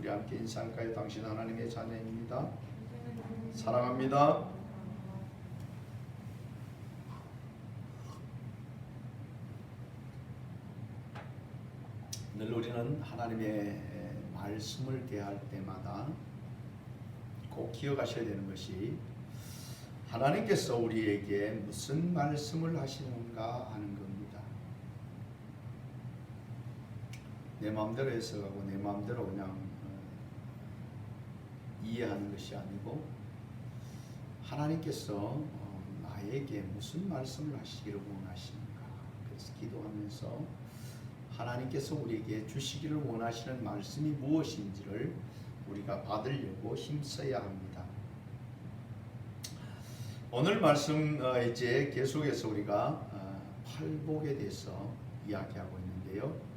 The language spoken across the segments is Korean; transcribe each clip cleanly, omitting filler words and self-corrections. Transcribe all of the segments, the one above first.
우리 함께 인사할까요? 당신 하나님의 자녀입니다. 사랑합니다. 늘 우리는 하나님의 말씀을 대할 때마다 꼭 기억하셔야 되는 것이 하나님께서 우리에게 무슨 말씀을 하시는가 하는 겁니다. 내 마음대로 해석하고 내 마음대로 그냥 이해하는 것이 아니고 하나님께서 나에게 무슨 말씀을 하시기를 원하시는가. 그래서 기도하면서 하나님께서 우리에게 주시기를 원하시는 말씀이 무엇인지를 우리가 받으려고 힘써야 합니다. 오늘 말씀 이제 계속해서 우리가 팔복에 대해서 이야기하고 있는데요.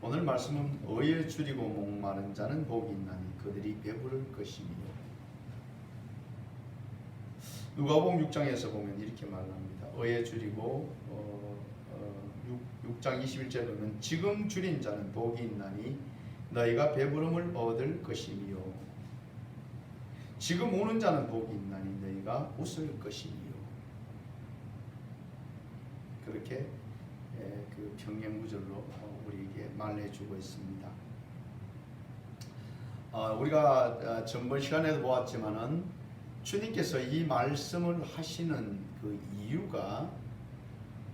오늘 말씀은 의에 줄이고 목마른 자는 복이 있나니 그들이 배부를 것이며, 누가복음 6장에서 보면 이렇게 말합니다. 의에 줄이고 6장 21절에 보면 지금 줄인 자는 복이 있나니 너희가 배부름을 얻을 것이며, 지금 우는 자는 복이 있나니 너희가 웃을 것이며, 그렇게 그 평행구절로 우리에게 말해주고 있습니다. 우리가 전번 시간에도 보았지만은 주님께서 이 말씀을 하시는 그 이유가,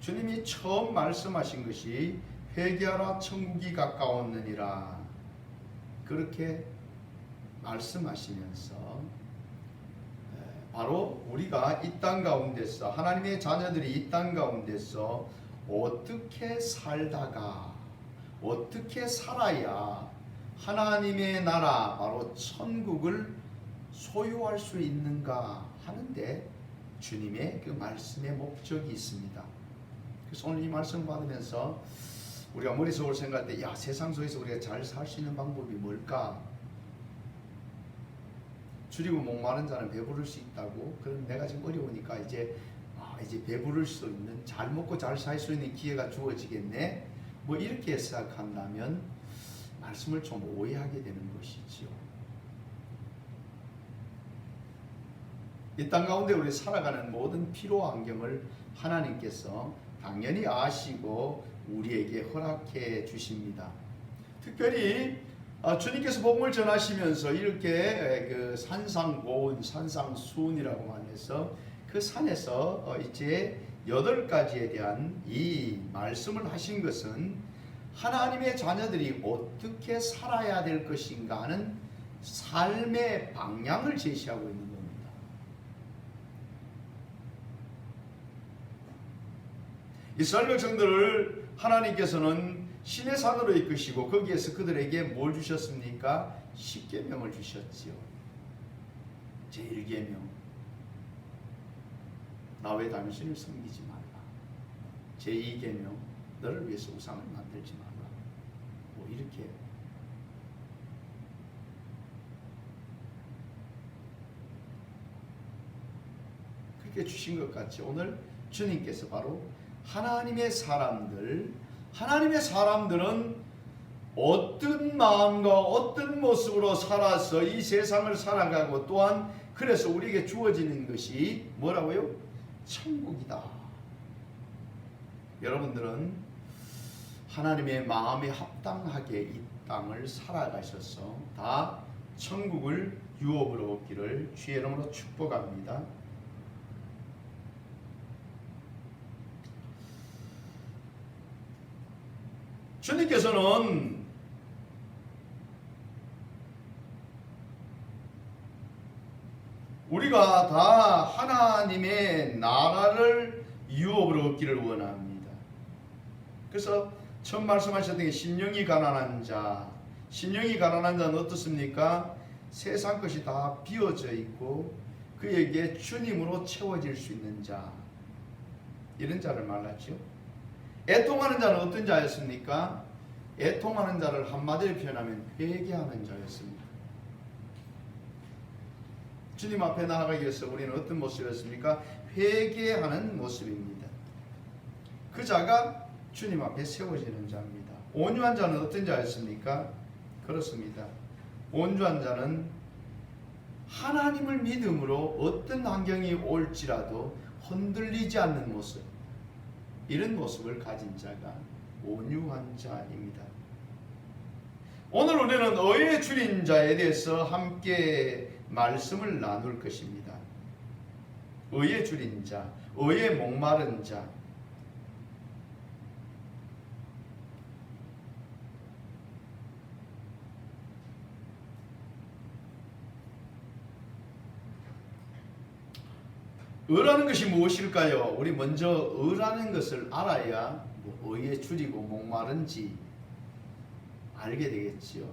주님이 처음 말씀하신 것이 회개하라 천국이 가까웠느니라, 그렇게 말씀하시면서 바로 우리가 이 땅 가운데서, 하나님의 자녀들이 이 땅 가운데서 어떻게 살다가 어떻게 살아야 하나님의 나라, 바로 천국을 소유할 수 있는가 하는데 주님의 그 말씀의 목적이 있습니다. 그래서 오늘 이 말씀 받으면서 우리가 머릿속으로 생각할 때, 야, 세상 속에서 우리가 잘 살 수 있는 방법이 뭘까? 줄이고 목마른 자는 배부를 수 있다고. 그럼 내가 지금 어려우니까 이제 배부를 수 있는, 잘 먹고 잘 살 수 있는 기회가 주어지겠네, 뭐 이렇게 생각한다면 말씀을 좀 오해하게 되는 것이지요. 이 땅 가운데 우리 살아가는 모든 필요 환경을 하나님께서 당연히 아시고 우리에게 허락해 주십니다. 특별히 주님께서 복음을 전하시면서 이렇게 그 산상고운, 산상수훈이라고 말해서 그 산에서 이제 8가지에 대한 이 말씀을 하신 것은 하나님의 자녀들이 어떻게 살아야 될 것인가 하는 삶의 방향을 제시하고 있는 겁니다. 이스라엘 백성들을 하나님께서는 신의 산으로 이끄시고 거기에서 그들에게 뭘 주셨습니까? 10계명을 주셨지요. 제1계명, 나 외 다른 신을 섬기지 말라. 제2계명, 너를 위해서 우상을 만들지 말라. 뭐 이렇게 그렇게 주신 것 같이 오늘 주님께서 바로 하나님의 사람들은 어떤 마음과 어떤 모습으로 살아서 이 세상을 살아가고, 또한 그래서 우리에게 주어지는 것이 뭐라고요? 천국이다. 여러분들은 하나님의 마음에 합당하게 이 땅을 살아가셔서 다 천국을 유업으로 얻기를 주의 이름으로 축복합니다. 주님께서는 우리가 다 하나님의 나라를 유업으로 얻기를 원합니다. 그래서 처음 말씀하셨던 게 심령이 가난한 자, 심령이 가난한 자는 어떻습니까? 세상 것이 다 비어져 있고 그에게 주님으로 채워질 수 있는 자, 이런 자를 말하죠. 애통하는 자는 어떤 자였습니까? 애통하는 자를 한마디로 표현하면 회개하는 자였습니다. 주님 앞에 나아가기 위해서 우리는 어떤 모습이었습니까? 회개하는 모습입니다. 그 자가 주님 앞에 세워지는 자입니다. 온유한 자는 어떤 자였습니까? 그렇습니다. 온유한 자는 하나님을 믿음으로 어떤 환경이 올지라도 흔들리지 않는 모습, 이런 모습을 가진 자가 온유한 자입니다. 오늘 우리는 의에 줄인 자에 대해서 함께 말씀을 나눌 것입니다. 의에 줄인 자, 의에 목마른 자. 의라는 것이 무엇일까요? 우리 먼저 의라는 것을 알아야 의에 줄이고 목마른지 알게 되겠지요.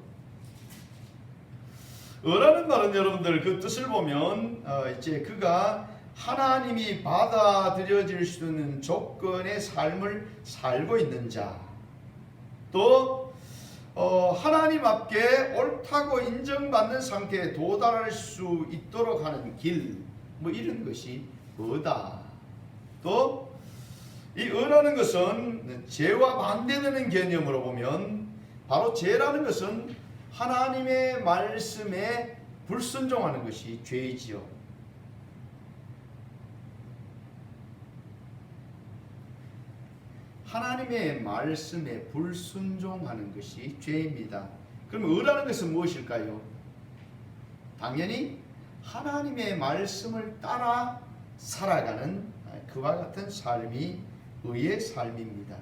의라는 말은 여러분들 그 뜻을 보면 이제 그가 하나님이 받아들여질 수 있는 조건의 삶을 살고 있는 자, 또 하나님 앞에 옳다고 인정받는 상태에 도달할 수 있도록 하는 길, 이런 것이 의다. 또 이 의라는 것은 죄와 반대되는 개념으로 보면 바로 죄라는 것은 하나님의 말씀에 불순종하는 것이 죄이지요. 하나님의 말씀에 불순종하는 것이 죄입니다. 그럼 의라는 것은 무엇일까요? 당연히 하나님의 말씀을 따라 살아가는 그와 같은 삶이 의의 삶입니다.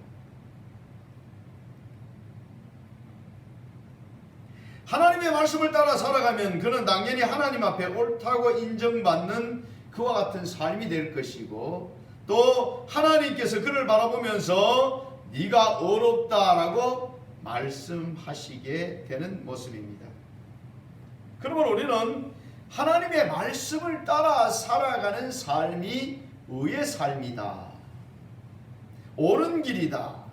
하나님의 말씀을 따라 살아가면 그는 당연히 하나님 앞에 옳다고 인정받는 그와 같은 삶이 될 것이고, 또 하나님께서 그를 바라보면서 네가 의롭다라고 말씀하시게 되는 모습입니다. 그러면 우리는 하나님의 말씀을 따라 살아가는 삶이 의의 삶이다, 옳은 길이다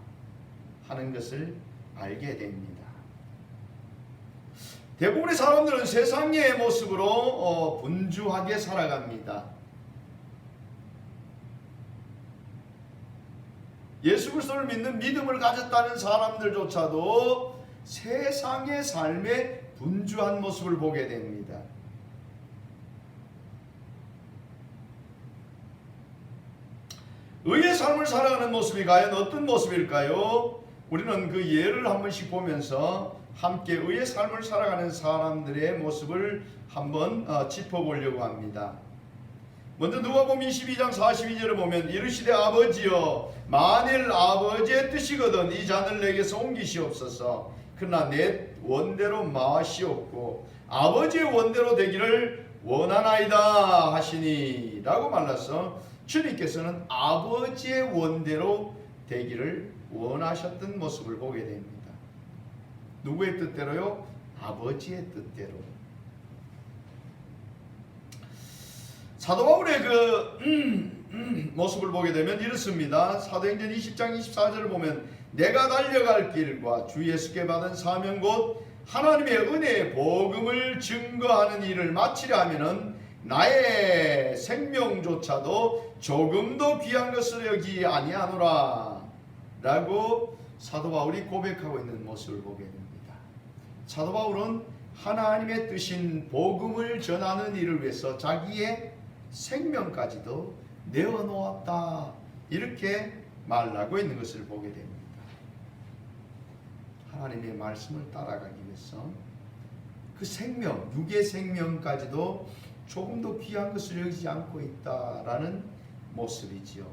하는 것을 알게 됩니다. 대부분의 사람들은 세상의 모습으로 분주하게 살아갑니다. 예수 그리스도를 믿는 믿음을 가졌다는 사람들조차도 세상의 삶에 분주한 모습을 보게 됩니다. 의의 삶을 살아가는 모습이 과연 어떤 모습일까요? 우리는 그 예를 한 번씩 보면서 함께 의의 삶을 살아가는 사람들의 모습을 한번 짚어보려고 합니다. 먼저 누가복음 22장 42절을 보면 이르시되 아버지여 만일 아버지의 뜻이거든 이 잔을 내게서 옮기시옵소서. 그러나 내 원대로 마시옵고 아버지의 원대로 되기를 원하나이다 하시니 라고 말라서 주님께서는 아버지의 원대로 되기를 원하셨던 모습을 보게 됩니다. 누구의 뜻대로요? 아버지의 뜻대로. 사도 바울의 그 모습을 보게 되면 이렇습니다. 사도행전 20장 24절을 보면 내가 달려갈 길과 주 예수께 받은 사명 곧 하나님의 은혜의 복음을 증거하는 일을 마치려 하면은 나의 생명조차도 조금도 귀한 것을 여기지 아니하노라 라고 사도 바울이 고백하고 있는 모습을 보게 됩니다. 사도 바울은 하나님의 뜻인 복음을 전하는 일을 위해서 자기의 생명까지도 내어놓았다 이렇게 말하고 있는 것을 보게 됩니다. 하나님의 말씀을 따라가기 위해서 그 생명, 육의 생명까지도 조금도 귀한 것을 여기지 않고 있다라는 모습이지요.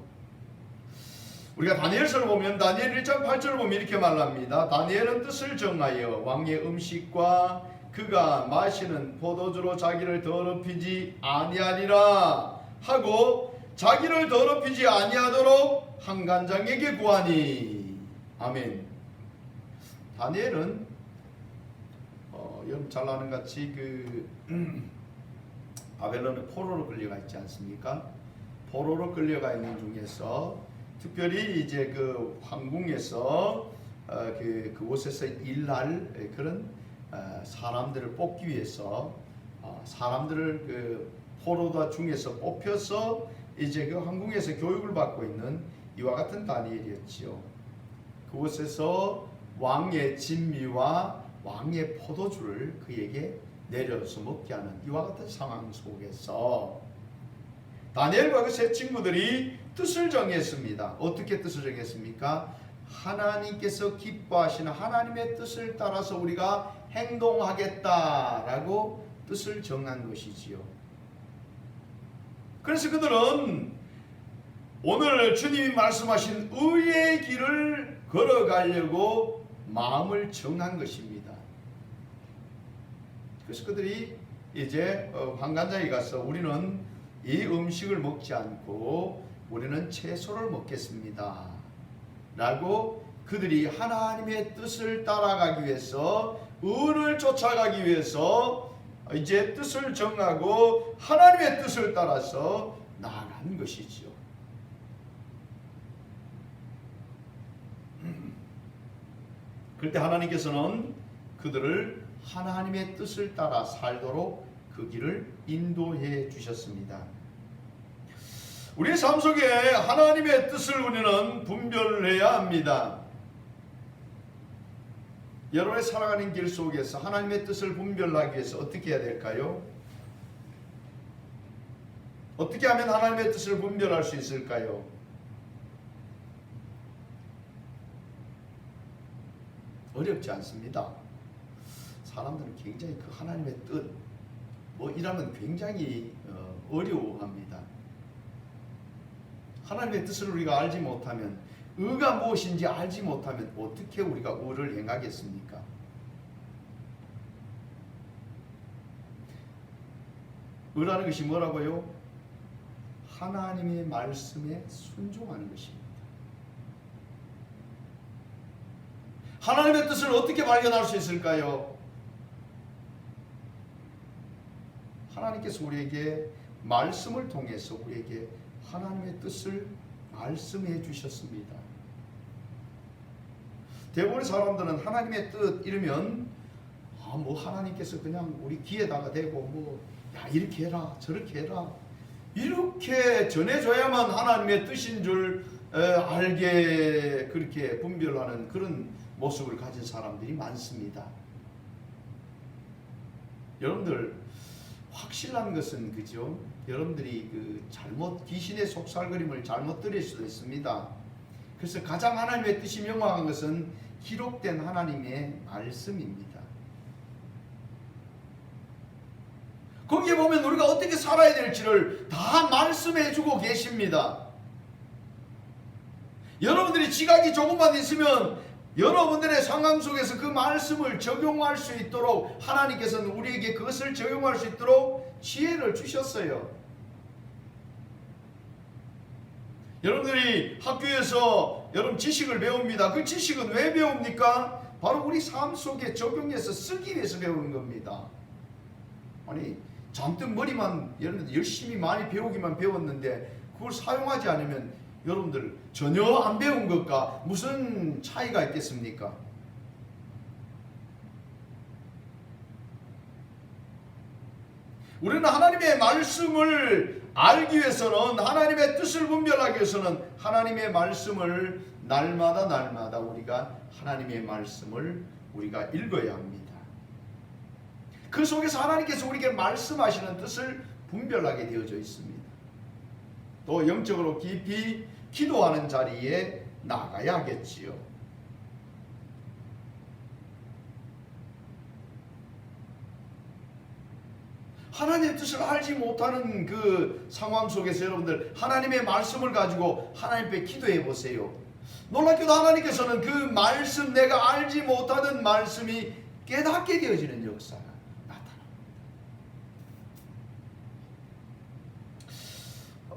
우리가 다니엘서를 보면 다니엘 1장 8절을 보면 이렇게 말합니다. 다니엘은 뜻을 정하여 왕의 음식과 그가 마시는 포도주로 자기를 더럽히지 아니하리라 하고 자기를 더럽히지 아니하도록 한간장에게 구하니. 아멘. 다니엘은 여러분 잘 아는 같이 그 바벨론의 포로로 끌려가 있지 않습니까? 포로로 끌려가 있는 중에서 특별히 이제 그 황궁에서 그곳에서 일할 그런 사람들을 뽑기 위해서 사람들을 그 포로다 중에서 뽑혀서 이제 그 황궁에서 교육을 받고 있는 이와 같은 다니엘이었지요. 그곳에서 왕의 진미와 왕의 포도주를 그에게 내려서 먹게 하는 이와 같은 상황 속에서 다니엘과 그 세 친구들이 뜻을 정했습니다. 어떻게 뜻을 정했습니까? 하나님께서 기뻐하시는 하나님의 뜻을 따라서 우리가 행동하겠다라고 뜻을 정한 것이지요. 그래서 그들은 오늘 주님이 말씀하신 의의 길을 걸어가려고 마음을 정한 것입니다. 그래서 그들이 이제 환관장에 가서 우리는 이 음식을 먹지 않고 우리는 채소를 먹겠습니다 라고 그들이 하나님의 뜻을 따라가기 위해서, 의를 쫓아가기 위해서 이제 뜻을 정하고 하나님의 뜻을 따라서 나아간 것이지요. 그때 하나님께서는 그들을 하나님의 뜻을 따라 살도록 그 길을 인도해 주셨습니다. 우리의 삶 속에 하나님의 뜻을 우리는 분별해야 합니다. 여러분의 살아가는 길 속에서 하나님의 뜻을 분별하기 위해서 어떻게 해야 될까요? 어떻게 하면 하나님의 뜻을 분별할 수 있을까요? 어렵지 않습니다. 사람들은 굉장히 그 하나님의 뜻 이라면 굉장히 어려워합니다. 하나님의 뜻을 우리가 알지 못하면, 의가 무엇인지 알지 못하면 어떻게 우리가 의를 행하겠습니까? 의라는 것이 뭐라고요? 하나님의 말씀에 순종하는 것입니다. 하나님의 뜻을 어떻게 발견할 수 있을까요? 하나님께서 우리에게 말씀을 통해서 우리에게 하나님의 뜻을 말씀해 주셨습니다. 대부분의 사람들은 하나님의 뜻 이러면 하나님께서 그냥 우리 귀에다가 대고 이렇게 해라 저렇게 해라 이렇게 전해줘야만 하나님의 뜻인 줄 알게 그렇게 분별하는 그런 모습을 가진 사람들이 많습니다. 여러분들 확실한 것은 그죠? 여러분들이 그 잘못 귀신의 속살그림을 잘못 들을 수도 있습니다. 그래서 가장 하나님의 뜻이 명확한 것은 기록된 하나님의 말씀입니다. 거기에 보면 우리가 어떻게 살아야 될지를 다 말씀해 주고 계십니다. 여러분들이 지각이 조금만 있으면 여러분들의 상황 속에서 그 말씀을 적용할 수 있도록 하나님께서는 우리에게 그것을 적용할 수 있도록 지혜를 주셨어요. 여러분들이 학교에서 여러분 지식을 배웁니다. 그 지식은 왜 배웁니까? 바로 우리 삶 속에 적용해서 쓰기 위해서 배우는 겁니다. 아니 잔뜩 머리만 여러분들 열심히 많이 배우기만 배웠는데 그걸 사용하지 않으면 여러분들 전혀 안 배운 것과 무슨 차이가 있겠습니까? 우리는 하나님의 말씀을 알기 위해서는, 하나님의 뜻을 분별하기 위해서는 하나님의 말씀을 날마다 우리가 하나님의 말씀을 우리가 읽어야 합니다. 그 속에서 하나님께서 우리에게 말씀하시는 뜻을 분별하게 되어져 있습니다. 또 영적으로 깊이 기도하는 자리에 나가야겠지요. 하나님의 뜻을 알지 못하는 그 상황 속에서 여러분들 하나님의 말씀을 가지고 하나님 앞에 기도해 보세요. 놀랍게도 하나님께서는 그 말씀, 내가 알지 못하는 말씀이 깨닫게 되어지는 역사가 나타납니다.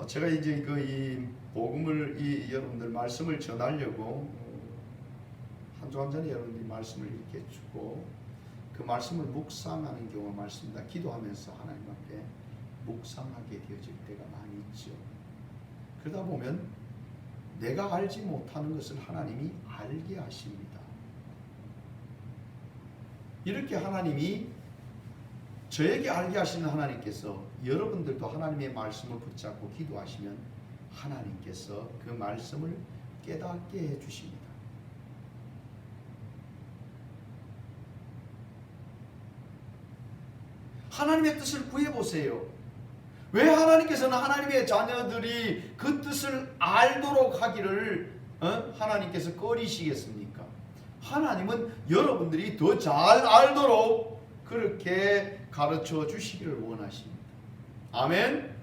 제가 이제 이 복음을 여러분들 말씀을 전하려고 한 주 한 전에 여러분들이 말씀을 이렇게 주고 그 말씀을 묵상하는 경우가 많습니다. 기도하면서 하나님 앞에 묵상하게 되어질 때가 많이 있죠. 그러다 보면 내가 알지 못하는 것을 하나님이 알게 하십니다. 이렇게 하나님이 저에게 알게 하시는 하나님께서 여러분들도 하나님의 말씀을 붙잡고 기도하시면 하나님께서 그 말씀을 깨닫게 해주십니다. 하나님의 뜻을 구해보세요. 왜 하나님께서는 하나님의 자녀들이 그 뜻을 알도록 하기를 하나님께서 꺼리시겠습니까? 하나님은 여러분들이 더 잘 알도록 그렇게 가르쳐 주시기를 원하십니다. 아멘.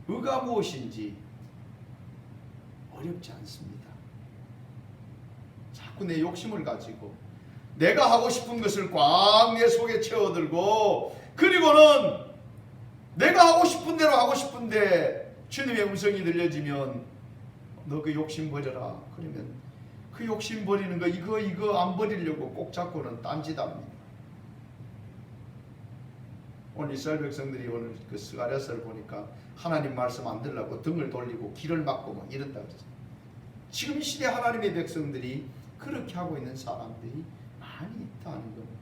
의가 무엇인지 어렵지 않습니다. 자꾸 내 욕심을 가지고 내가 하고 싶은 것을 꽉 내 속에 채워들고, 그리고는 내가 하고 싶은 대로 하고 싶은데 주님의 음성이 들려지면 너 그 욕심 버려라. 그러면 그 욕심 버리는 거 이거 안 버리려고 꼭 잡고는 딴짓합니다. 오늘 이스라엘 백성들이 오늘 그 스가랴서를 보니까 하나님 말씀 안 들으려고 등을 돌리고 길을 막고 막 이런다 그랬어요. 지금 이 시대 하나님의 백성들이 그렇게 하고 있는 사람들이 많이 있다는 겁니다.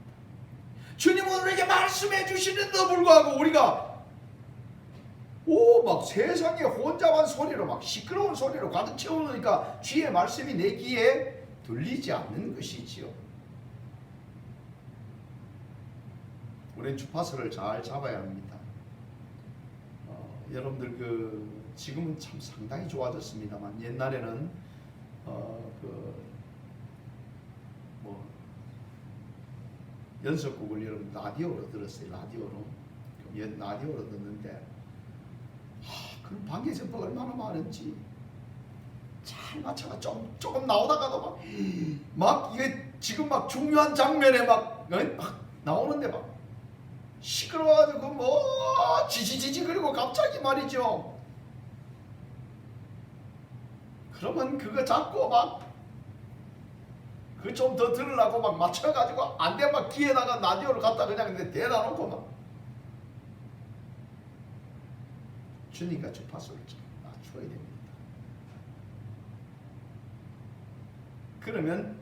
주님은 우리에게 말씀해 주시는데도 불구하고 우리가 막 세상에 혼자만 소리로 막 시끄러운 소리로 가득 채우니까 주의 말씀이 내 귀에 들리지 않는 것이지요. 우리는 주파수를 잘 잡아야 합니다. 여러분들 지금은 참 상당히 좋아졌습니다만 옛날에는 연속곡을 여러분 라디오로 들었어요. 라디오로 듣는데 그 방해 전파가 얼마나 많은지 잘 맞춰가 조금 나오다가도 막 이게 지금 막 중요한 장면에 막 나오는데 막 시끄러워가지고 지지지지 그리고 갑자기 말이죠. 그러면 그거 잡고 막 그 좀 더 들으려고 막 맞춰가지고 안 돼 막 귀에다가 라디오를 갖다 그냥 대다 놓고 막 주님과 주파수를 좀 맞춰야 됩니다. 그러면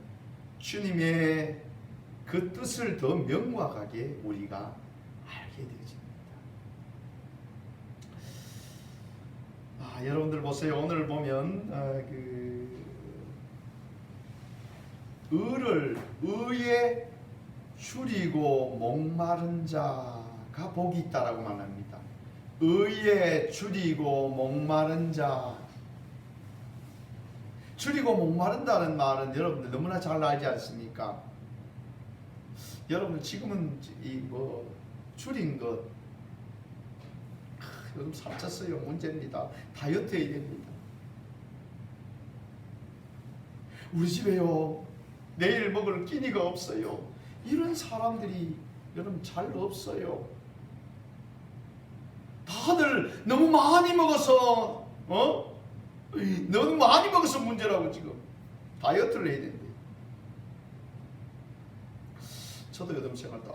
주님의 그 뜻을 더 명확하게 우리가 알게 되어집니다. 여러분들 보세요. 오늘 보면 의에 줄이고 목마른 자가 복이 있다라고 말합니다. 의에 줄이고 목마른 자. 줄이고 목마른다는 말은 여러분들 너무나 잘 알지 않습니까? 여러분들 지금은 줄인 것 요즘 살쪘어요 문제입니다. 다이어트 해야 됩니다. 우리 집에요 내일 먹을 끼니가 없어요. 이런 사람들이 여러분 잘 없어요. 다들 너무 많이 먹어서 너무 많이 먹어서 문제라고 지금 다이어트를 해야 되는데, 저도 요즘 생활 때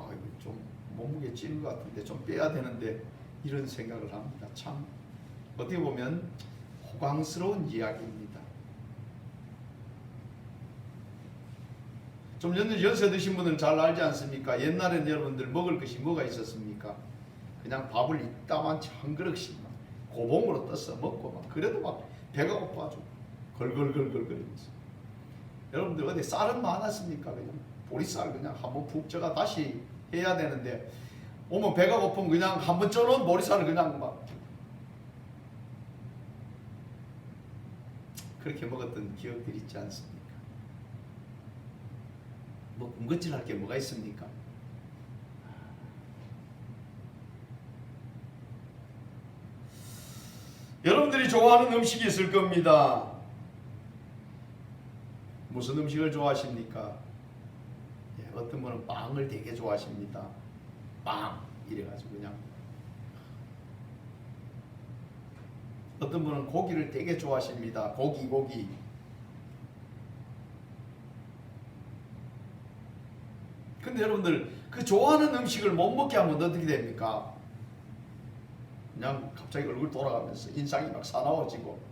좀 몸무게 찌는 것 같은데 좀 빼야 되는데 이런 생각을 합니다. 참 어떻게 보면 호강스러운 이야기입니다. 좀 연세 드신 분들은 잘 알지 않습니까? 옛날에는 여러분들 먹을 것이 뭐가 있었습니까? 그냥 밥을 이따만치 한 그릇씩 막 고봉으로 떠서 먹고 막 그래도 막 배가 고파져 걸걸걸걸거리면서. 여러분들 어디 쌀은 많았습니까? 그냥 보리쌀 그냥 한번 푹 쪄가 다시 해야 되는데 오면 배가 고프면 그냥 한번 쪄놓은 보리쌀을 그냥 막 그렇게 먹었던 기억들이 있지 않습니까? 군것질할 게 뭐가 있습니까? 여러분들이 좋아하는 음식이 있을 겁니다. 무슨 음식을 좋아하십니까? 어떤 분은 빵을 되게 좋아하십니다. 빵 이래가지고 그냥. 어떤 분은 고기를 되게 좋아하십니다. 고기. 근데 여러분들 그 좋아하는 음식을 못 먹게 하면 어떻게 됩니까? 그냥 갑자기 얼굴 돌아가면서 인상이 막 사나워지고,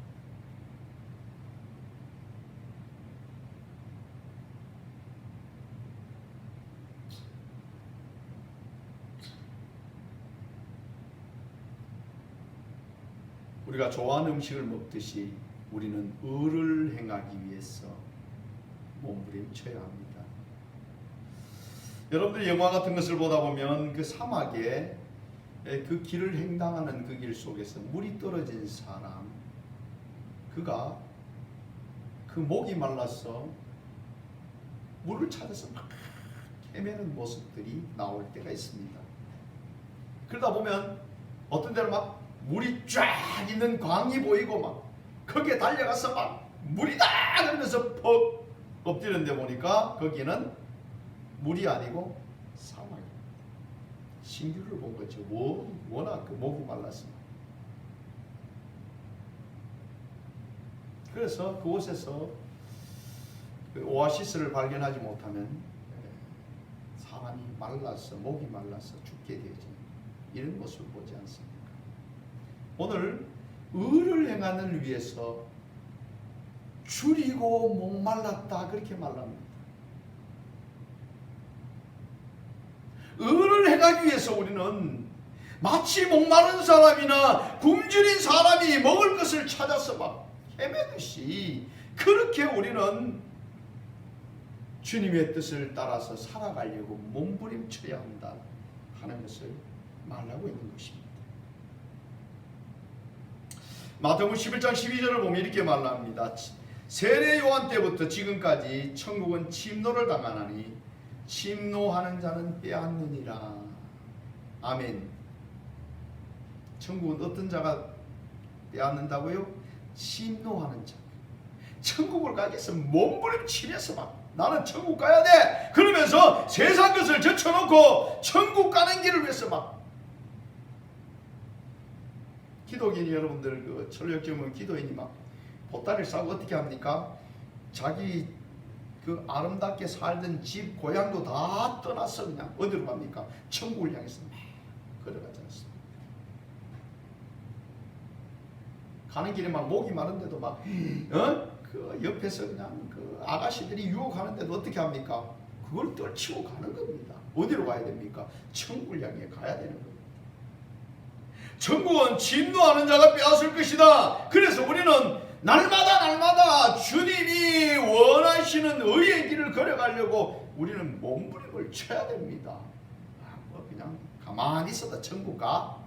우리가 좋아하는 음식을 먹듯이 우리는 의를 행하기 위해서 몸부림쳐야 합니다. 여러분들이 영화 같은 것을 보다 보면 그 사막에 그 길을 횡단하는 그 길 속에서 물이 떨어진 사람, 그가 그 목이 말라서 물을 찾아서 막 헤매는 모습들이 나올 때가 있습니다. 그러다 보면 어떤 데는 막 물이 쫙 있는 광이 보이고 막 거기에 달려가서 막 물이다 그러면서 퍽 엎드렸는데 보니까 거기는 물이 아니고 사막이에요. 신기루를 본 거죠. 워낙 그 목이 말랐습니다. 그래서 그곳에서 그 오아시스를 발견하지 못하면 사람이 말라서 목이 말라서 죽게 되지, 이런 모습을 보지 않습니까? 오늘 의를 행하는 위해서 줄이고 목말랐다 그렇게 말합니다. 의를 행하기 위해서 우리는 마치 목마른 사람이나 굶주린 사람이 먹을 것을 찾아서 막 헤매듯이 그렇게 우리는 주님의 뜻을 따라서 살아가려고 몸부림쳐야 한다 하는 것을 말하고 있는 것입니다. 마태복음 11장 12절을 보면 이렇게 말합니다. 세례 요한 때부터 지금까지 천국은 침노를 당하나니 침노하는 자는 빼앗느니라. 아멘. 천국은 어떤 자가 빼앗는다고요? 침노하는 자. 천국을 가기 위해서 몸부림치면서 막 나는 천국 가야 돼 그러면서 세상 것을 제쳐놓고 천국 가는 길을 위해서 막, 기독인 여러분들 그 철력점은 기도인이 막 보따리를 싸고 어떻게 합니까? 자기 그 아름답게 살던 집 고향도 다 떠나서 그냥 어디로 갑니까? 천국을 향해서 막 걸어가지 않습니까? 가는 길에 막 목이 마른데도 막 그 옆에서 그냥 그 아가씨들이 유혹하는데도 어떻게 합니까? 그걸 떨치고 가는 겁니다. 어디로 가야 됩니까? 천국을 향해 가야 되는 겁니다. 천국은 진노하는 자가 빼앗을 것이다. 그래서 우리는 날마다 주님이 원하시는 의의 길을 걸어가려고 우리는 몸부림을 쳐야 됩니다. 뭐 그냥 가만히 있어도 천국 가?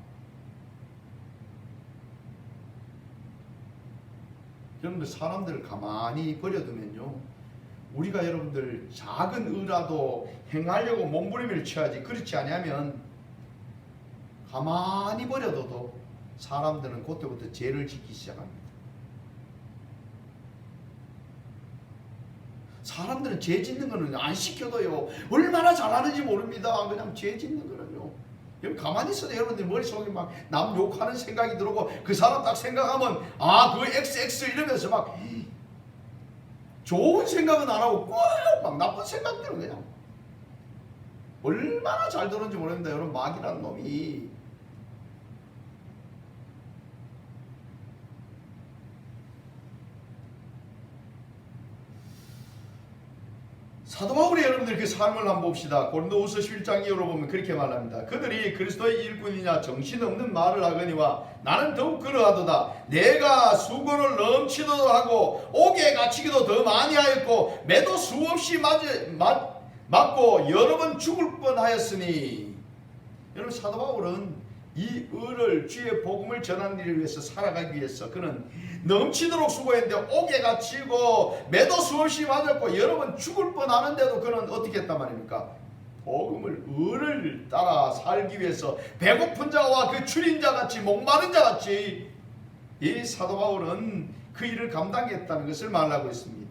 여러분들 사람들을 가만히 버려두면요, 우리가 여러분들 작은 의라도 행하려고 몸부림을 쳐야지, 그렇지 않으면 가만히 버려둬도 사람들은 그때부터 죄를 짓기 시작합니다. 사람들은 죄 짓는 거는 안 시켜도요 얼마나 잘하는지 모릅니다. 그냥 죄 짓는 거는요, 여러분 가만히 있어도 여러분들 머릿속에 막 남 욕하는 생각이 들고 그 사람 딱 생각하면 아 그거 XX 이러면서 막 좋은 생각은 안 하고 꼭 막 나쁜 생각들은 그냥 얼마나 잘 들었는지 모릅니다. 여러분 마귀라는 놈이 사도 바울의 여러분들 그 삶을 한번 봅시다. 고린도후서 11장 이후로 보면 그렇게 말합니다. 그들이 그리스도의 일꾼이냐 정신없는 말을 하거니와 나는 더욱 그러하도다. 내가 수고를 넘치도록 하고 옥에 갇히기도 더 많이 하였고 매도 수없이 맞고 여러 번 죽을 뻔하였으니. 여러분 사도 바울은 이 의를 주의 복음을 전하는 일을 위해서 살아가기 위해서 그는 넘치도록 수고했는데 옥에 갇히고 매도 수없이 맞았고 여러 번 죽을 뻔하는데도 그는 어떻게 했단 말입니까? 복음을 의를 따라 살기 위해서 배고픈 자와 그 줄인 자같이 목마른 자같이 이 사도 바울은 그 일을 감당했다는 것을 말하고 있습니다.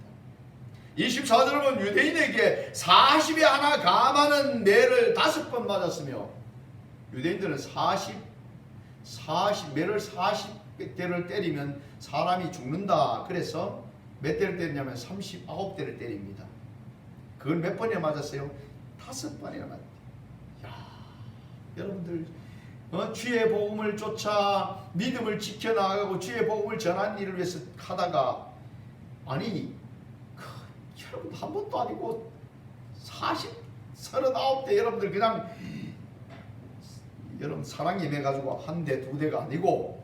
24절을 보면 유대인에게 40에 하나 감하는 매를 5번 맞았으며, 유대인들은 매를 40대를 때리면 사람이 죽는다. 그래서 몇 대를 때리냐면 39대를 때립니다. 그걸 몇 번이나 맞았어요? 5번이나 맞았어요. 여러분들 주의 복음을 쫓아 믿음을 지켜나가고 주의 복음을 전하는 일을 위해서 하다가 아니 여러분 한 번도 아니고 39대 여러분들 그냥 여러분 사랑 예배 가지고 한 대, 2대가 아니고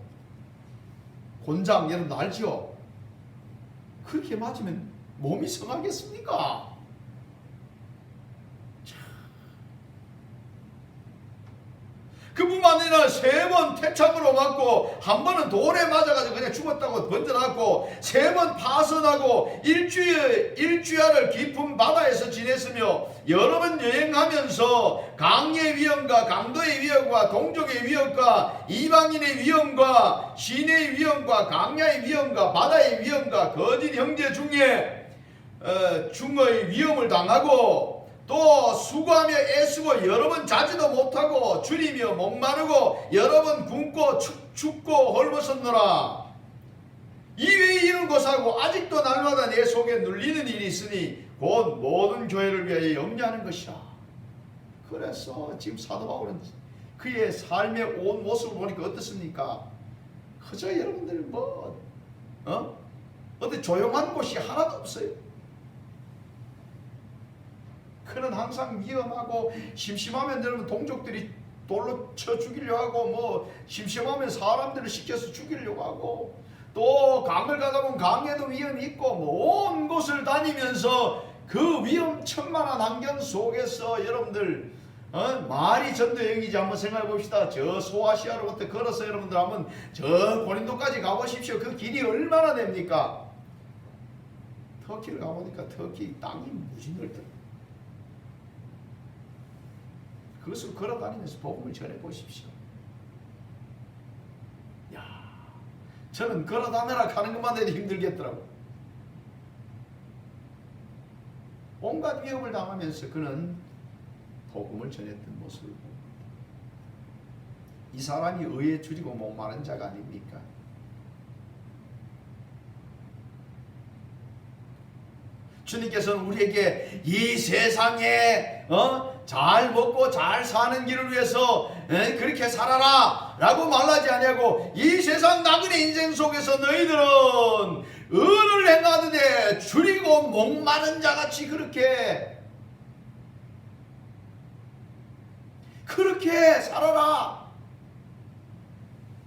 곤장 여러분 알죠? 그렇게 맞으면 몸이 성하겠습니까? 뿐만 아니라 3번 태창으로 맞고, 한 번은 돌에 맞아가지고 그냥 죽었다고 번져놨고, 3번 파선하고, 일주야를 깊은 바다에서 지냈으며, 여러 번 여행하면서 강의 위험과 강도의 위험과 동족의 위험과 이방인의 위험과 시내의 위험과 강야의 위험과 바다의 위험과 거짓 형제 중에 중의 위험을 당하고, 또 수고하며 애쓰고 여러 번 자지도 못하고 줄이며 목마르고 여러 번 굶고 춥고 헐벗었노라. 이외에 이런 것하고 아직도 날마다 내 속에 눌리는 일이 있으니 곧 모든 교회를 위하여 염려하는 것이라. 그래서 지금 사도 바울은 그의 삶의 온 모습을 보니까 어떻습니까? 그저 여러분들 어디 조용한 곳이 하나도 없어요. 그는 항상 위험하고, 심심하면 여러분 동족들이 돌로 쳐 죽이려고 하고, 심심하면 사람들을 시켜서 죽이려고 하고, 또 강을 가다 보면 강에도 위험이 있고, 온 곳을 다니면서 그 위험천만한 환경 속에서 여러분들 말이 전도여행이지 한번 생각해 봅시다. 저 소아시아로부터 걸어서 여러분들 한번 저 고린도까지 가보십시오. 그 길이 얼마나 됩니까? 터키를 가보니까 터키 땅이 무지 넓더라고요. 그것을 걸어다니면서 복음을 전해보십시오. 야, 저는 걸어다니라 가는 것만 해도 힘들겠더라고요. 온갖 위험을 당하면서 그는 복음을 전했던 모습을 봅니다. 이 사람이 의에 줄이고 목마른 자가 아닙니까? 주님께서는 우리에게 이 세상에 잘 먹고 잘 사는 길을 위해서 그렇게 살아라 라고 말하지 아니하고, 이 세상 나그네 인생 속에서 너희들은 의를 행하되 줄이고 목마른 자같이 그렇게 살아라.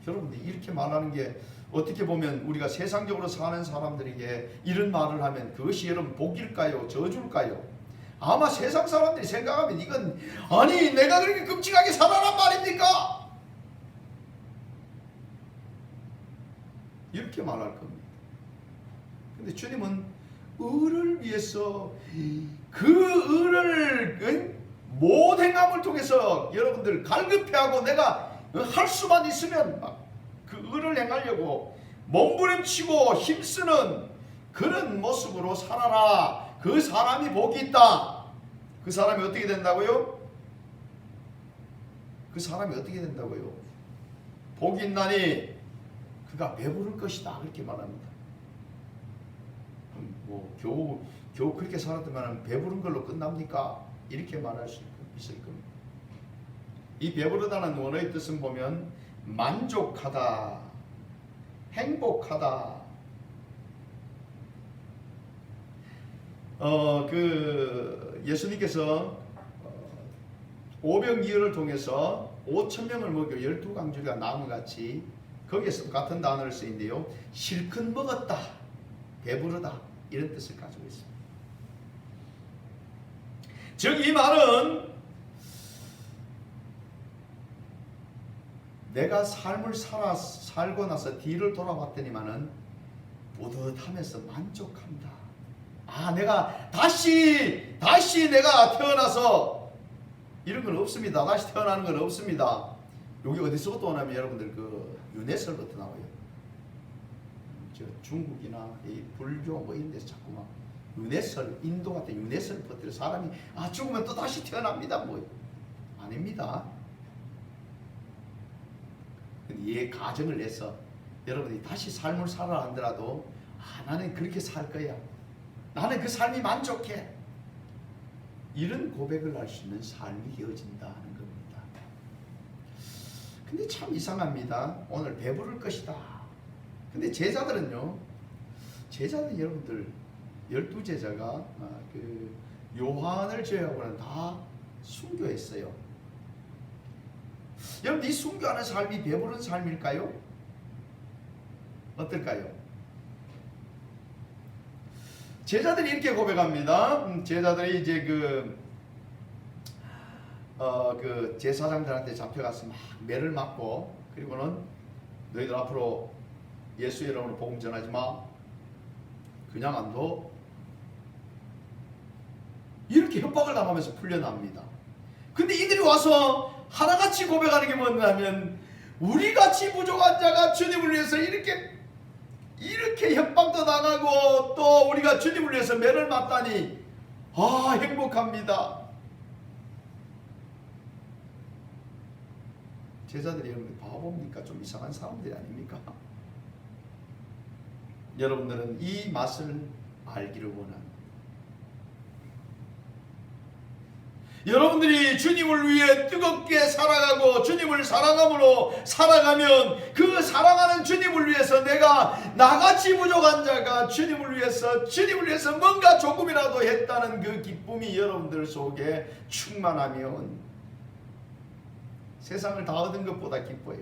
여러분들 이렇게 말하는 게 어떻게 보면 우리가 세상적으로 사는 사람들에게 이런 말을 하면 그것이 여러분 복일까요? 저주일까요? 아마 세상 사람들이 생각하면 이건 아니 내가 그렇게 끔찍하게 살아란 말입니까? 이렇게 말할 겁니다. 근데 주님은 의를 위해서 그 의를 못 행함을 통해서 여러분들 갈급해하고 내가 할 수만 있으면 막 그 의를 행하려고 몸부림치고 힘쓰는 그런 모습으로 살아라. 그 사람이 복이 있다. 그 사람이 어떻게 된다고요? 그 사람이 어떻게 된다고요? 복이 있나니 그가 배부를 것이다. 그렇게 말합니다. 겨우 그렇게 살았더만 배부른 걸로 끝납니까? 이렇게 말할 수 있을 겁니다. 이 배부르다는 원어의 뜻은 보면 만족하다, 행복하다. 예수님께서 오병이어를 통해서 5,000명을 먹여 12강주가 나무같이 거기에서 같은 단어를 쓰인데요. 실컷 먹었다, 배부르다 이런 뜻을 가지고 있습니다. 즉 이 말은 내가 삶을 살고 나서 뒤를 돌아봤더니만은 뿌듯하면서 만족한다. 아, 내가 다시 내가 태어나서 이런 건 없습니다. 다시 태어나는 건 없습니다. 여기 어디서부터 오냐면 여러분들 그 유네설부터 나와요. 저 중국이나 이 불교 뭐 이런 데서 자꾸 막 유네설, 인도 같은 유네설 퍼뜨려 사람이 죽으면 또 다시 태어납니다. 뭐 아닙니다. 이 가정을 내서 여러분이 다시 삶을 살아 하더라도 나는 그렇게 살 거야. 나는 그 삶이 만족해. 이런 고백을 할 수 있는 삶이 되어진다는 겁니다. 근데 참 이상합니다. 오늘 배부를 것이다. 근데 제자들은요. 제자들 여러분들 12제자가 그 요한을 제외하고는 다 순교했어요. 여러분 이 순교하는 삶이 배부른 삶일까요? 어떨까요? 제자들이 이렇게 고백합니다. 제자들이 이제 그 제사장들한테 잡혀가서 막 매를 맞고, 그리고는 너희들 앞으로 예수 이름으로 복음 전하지 마, 그냥 안 둬, 이렇게 협박을 당하면서 풀려납니다. 근데 이들이 와서 하나같이 고백하는 게 뭐냐면, 우리같이 부족한 자가 주님을 위해서 이렇게 협박도 당하고 또 우리가 주님을 위해서 매를 맞다니 행복합니다. 제자들이 여러분 바보입니까? 좀 이상한 사람들이 아닙니까? 여러분들은 이 맛을 알기를 원합니다. 여러분들이 주님을 위해 뜨겁게 살아가고 주님을 사랑함으로 살아가면, 그 사랑하는 주님을 위해서 내가 나같이 부족한 자가 주님을 위해서 뭔가 조금이라도 했다는 그 기쁨이 여러분들 속에 충만하면 세상을 다 얻은 것보다 기뻐요.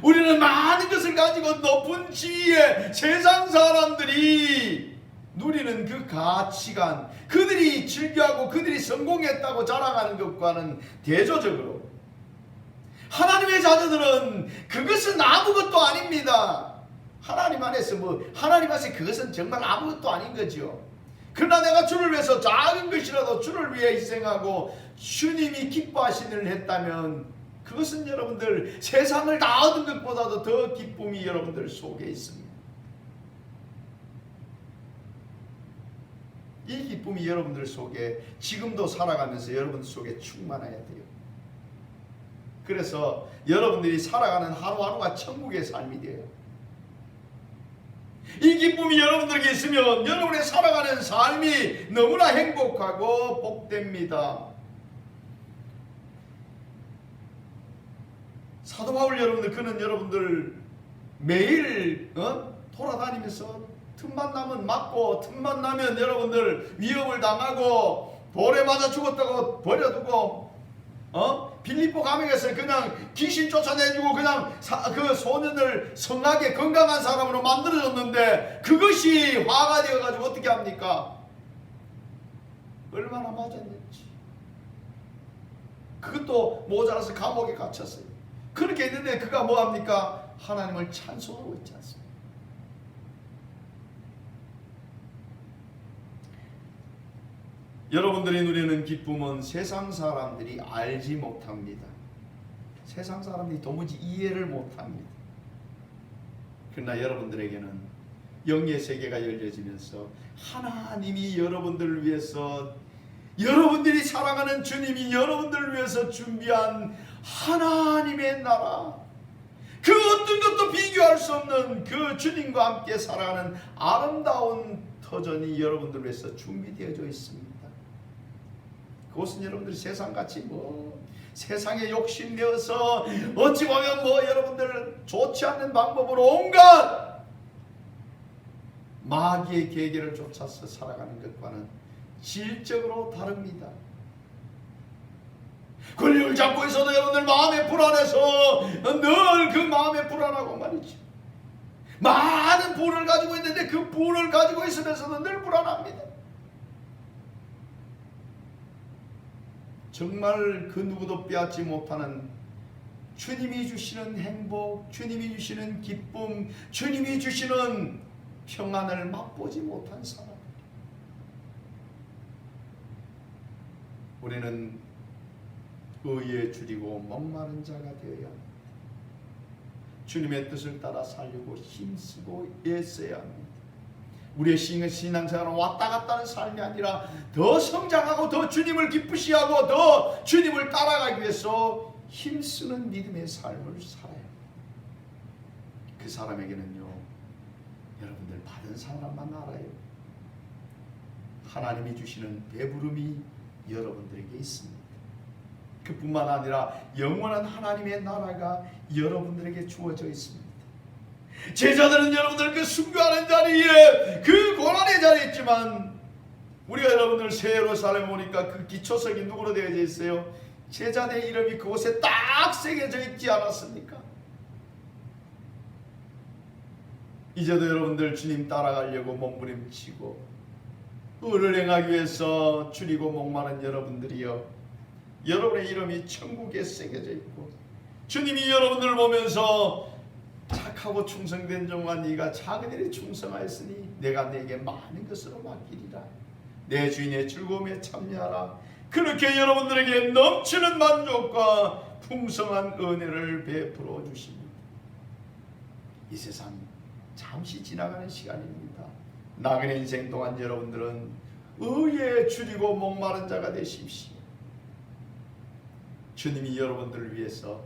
우리는 많은 것을 가지고 높은 지위에 세상 사람들이 누리는 그 가치관, 그들이 즐겨하고 그들이 성공했다고 자랑하는 것과는 대조적으로 하나님의 자녀들은 그것은 아무것도 아닙니다. 하나님 안에서 그것은 정말 아무것도 아닌 거죠. 그러나 내가 주를 위해서 작은 것이라도 주를 위해 희생하고 주님이 기뻐하시는 일을 했다면, 그것은 여러분들 세상을 다 얻은 것보다도 더 기쁨이 여러분들 속에 있습니다. 이 기쁨이 여러분들 속에 지금도 살아가면서 여러분들 속에 충만해야 돼요. 그래서 여러분들이 살아가는 하루하루가 천국의 삶이 돼요. 이 기쁨이 여러분들에게 있으면 여러분의 살아가는 삶이 너무나 행복하고 복됩니다. 사도 바울 그는 여러분들 매일 돌아다니면서 틈만 나면 맞고, 틈만 나면 여러분들 위협을 당하고, 돌에 맞아 죽었다고 버려두고, 빌립보 감옥에서 그냥 귀신 쫓아내주고 그냥 그 소년을 성하게 건강한 사람으로 만들어줬는데, 그것이 화가 되어가지고 어떻게 합니까? 얼마나 맞았는지. 그것도 모자라서 감옥에 갇혔어요. 그렇게 했는데 그가 뭐합니까? 하나님을 찬송하고 있지 않습니까? 여러분들이 누리는 기쁨은 세상 사람들이 알지 못합니다. 세상 사람들이 도무지 이해를 못합니다. 그러나 여러분들에게는 영의 세계가 열려지면서 하나님이 여러분들을 위해서, 여러분들이 사랑하는 주님이 여러분들을 위해서 준비한 하나님의 나라, 그 어떤 것도 비교할 수 없는 그 주님과 함께 살아가는 아름다운 터전이 여러분들을 위해서 준비되어져 있습니다. 그것은 여러분들이 세상같이 세상에 욕심내어서 어찌 보면 여러분들 좋지 않는 방법으로 온갖 마귀의 계계를 쫓아서 살아가는 것과는 질적으로 다릅니다. 권력을 잡고 있어도 여러분들 마음에 불안해서 늘 그 마음에 불안하고 말이죠. 많은 부를 가지고 있는데 그 부를 가지고 있으면서도 늘 불안합니다. 정말 그 누구도 빼앗지 못하는 주님이 주시는 행복, 주님이 주시는 기쁨, 주님이 주시는 평안을 맛보지 못한 사람. 우리는 의에 줄이고 목마른 자가 되어야 합니다. 주님의 뜻을 따라 살려고 힘쓰고 애써야 합니다. 우리의 신앙생활은 왔다 갔다 하는 삶이 아니라 더 성장하고 더 주님을 기쁘시하고 더 주님을 따라가기 위해서 힘쓰는 믿음의 삶을 살아야 합니다. 그 사람에게는요, 여러분들 받은 사람만 알아요. 하나님이 주시는 배부름이 여러분들에게 있습니다. 그뿐만 아니라 영원한 하나님의 나라가 여러분들에게 주어져 있습니다. 제자들은 여러분들 그 순교하는 자리에, 그 고난의 자리에 있지만, 우리가 여러분들 새 예루살렘 오니까 그 기초석이 누구로 되어져 있어요? 제자의 이름이 그곳에 딱 새겨져 있지 않았습니까? 이제도 여러분들 주님 따라가려고 몸부림치고 의를 행하기 위해서 줄이고 목마른 여러분들이여, 여러분의 이름이 천국에 새겨져 있고 주님이 여러분들을 보면서 착하고 충성된 종아, 네가 작은 일에 충성하였으니 내가 네게 많은 것으로 맡기리라. 내 주인의 즐거움에 참여하라. 그렇게 여러분들에게 넘치는 만족과 풍성한 은혜를 베풀어 주십니다. 이 세상 잠시 지나가는 시간입니다. 나그네 인생 동안 여러분들은 의에 줄이고 목마른 자가 되십시오. 주님이 여러분들을 위해서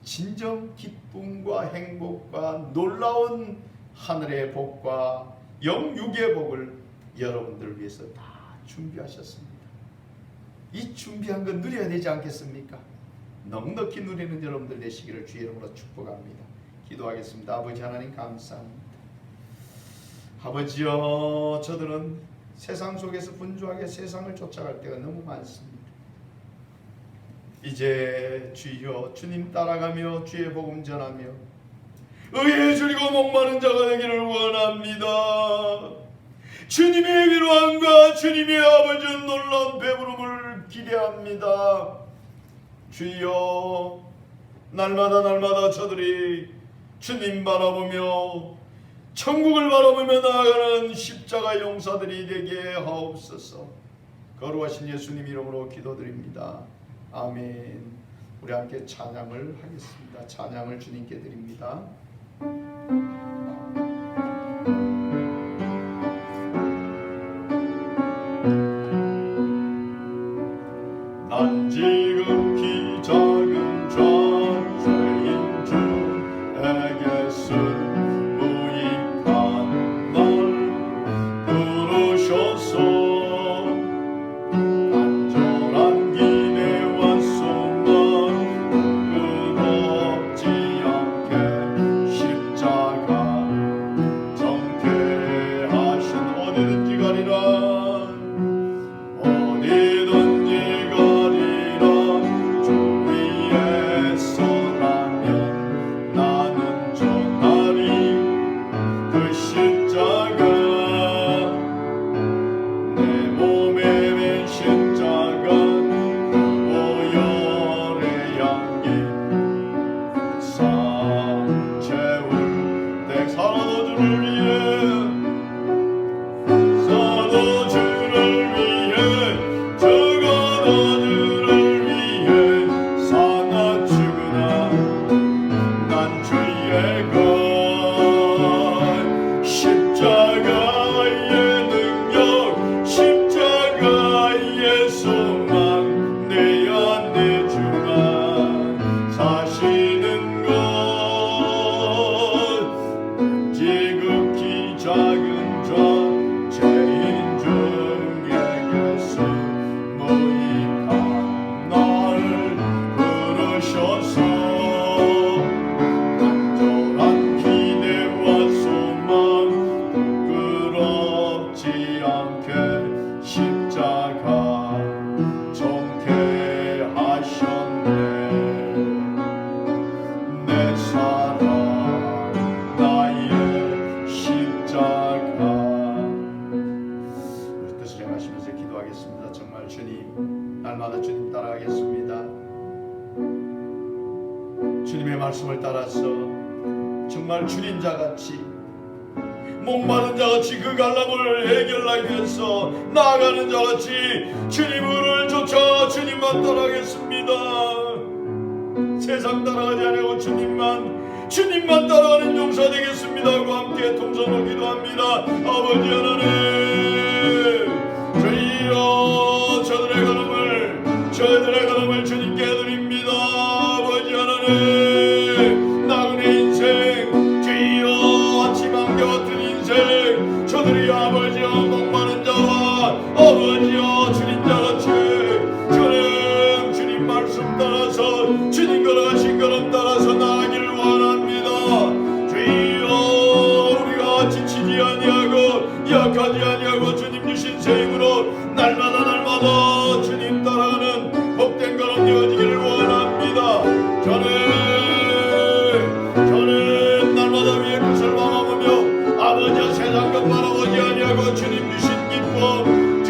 진정 기쁨과 행복과 놀라운 하늘의 복과 영육의 복을 여러분들을 위해서 다 준비하셨습니다. 이 준비한 건 누려야 되지 않겠습니까? 넉넉히 누리는 여러분들 되시기를 주의 이름으로 축복합니다. 기도하겠습니다. 아버지 하나님 감사합니다. 아버지여, 저들은 세상 속에서 분주하게 세상을 쫓아갈 때가 너무 많습니다. 이제 주여, 주님 따라가며 주의 복음 전하며 의에 줄이고 목마른 자가 되기를 원합니다. 주님의 위로함과 주님의 아버지의 놀라운 배부름을 기대합니다. 주여, 날마다 저들이 주님 바라보며 천국을 바라보며 나아가는 십자가 용사들이 되게 하옵소서. 거룩하신 예수님 이름으로 기도드립니다. 아멘. 우리 함께 찬양을 하겠습니다. 찬양을 주님께 드립니다. 난 지극히 작은 존재인 주에게 쓴 무익한 날 부르셔서 간절한 기대와 소망 부끄럽지 않게 십자가 정퇴하신 어디든지 가리라. 주님의 말씀을 따라서 정말 주린 자같이 목마른 자같이 그 갈람을 해결하기 위해서 나아가는 자같이 주님을 쫓아 주님만 따라가겠습니다. 세상 따라가지 않고 주님만 따라가는 용사 되겠습니다 하고 함께 동성으로 기도합니다. 아버지 하나님, 저희여 저희들의 걸음을 주님께 드립니다. 아버지 하나님, 나그네 인생 주여 아침 안개 같은 인생 저들이 아버지여 목마른 자와 아버지여 주님 자같이 저는 주님 말씀 따라서 주님 걸어가신 걸음 따라서 나아가기를 원합니다. 주여 우리가 지치지 아니하고 약하지 아니하고 주님 주신 새 힘으로 날마다 주님 따라가는 복된 걸음 되어지기를 원합니다. 저는 날마다 위에 것을 바라보며 아버지의 세상 것 바라보지 아니하고 주님 주신 기쁨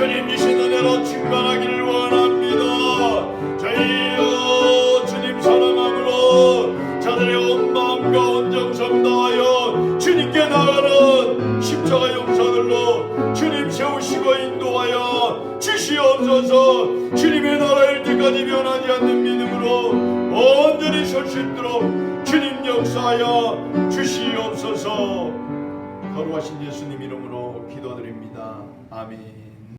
이끄시고 인도하여 주시옵소서. 주님의 나라 일 때까지 변하지 않는 믿음으로 온전히 설 수 있도록 주님 역사하여 주시옵소서. 거룩하신 예수님 이름으로 기도드립니다. 아멘.